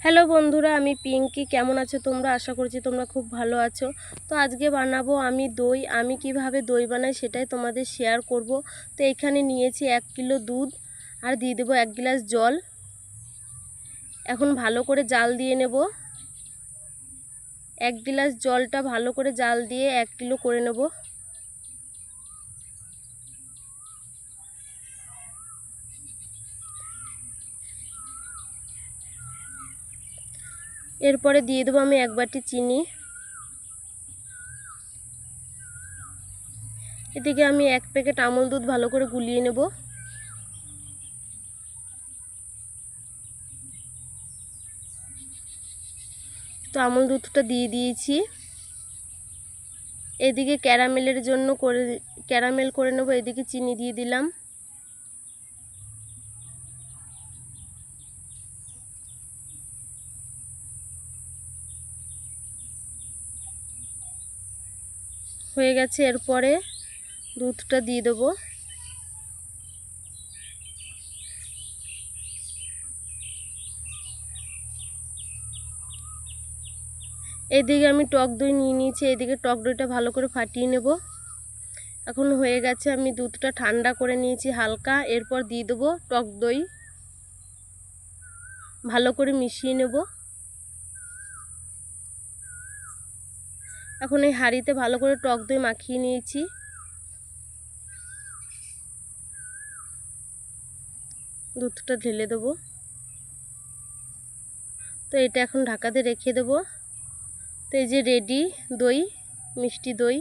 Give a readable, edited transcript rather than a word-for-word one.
Hello বন্ধুরা, আমি পিঙ্কি। কেমন আছো তোমরা? আশা করছি তোমরা খুব ভালো আছো। তো আজকে বানাবো আমি দই। আমি কিভাবে দই বানাই সেটাই তোমাদের শেয়ার করব। তো এখানে নিয়েছি 1 কিলো দুধ আর দিয়ে দেবো 1 গ্লাস জল। এখন ভালো করে জাল দিয়ে নেব। 1 গ্লাস জলটা ভালো করে জাল দিয়ে 1 কিলো করে নেব। এরপরে দিয়ে দেবো আমি 1 বাটি চিনি। এদিকে আমি 1 প্যাকেট আমুল দুধ ভালো করে গুলিয়ে নেব। তো আমুল দুধটা দিয়ে দিয়েছি। এদিকে ক্যারামেল করে নেব। এদিকে চিনি দিয়ে দিলাম। হয়ে গেছে। এরপরে দুধটা দিয়ে দেবো। এদিকে আমি টক দই নিয়ে নিয়েছি। এদিকে টক দইটা ভালো করে ফাটিয়ে নেব। এখন হয়ে গেছে। আমি দুধটা ঠান্ডা করে নিয়েছি হালকা। এরপর দিয়ে দেবো টক দই, ভালো করে মিশিয়ে নেব। এখন এই হাঁড়িতে ভালো করে টক দই মাখিয়ে নিয়েছি। দুধটা ঢেলে দেবো। তো এটা এখন ঢাকা দিয়ে রেখে দেবো। তো এই যে রেডি দই, মিষ্টি দই।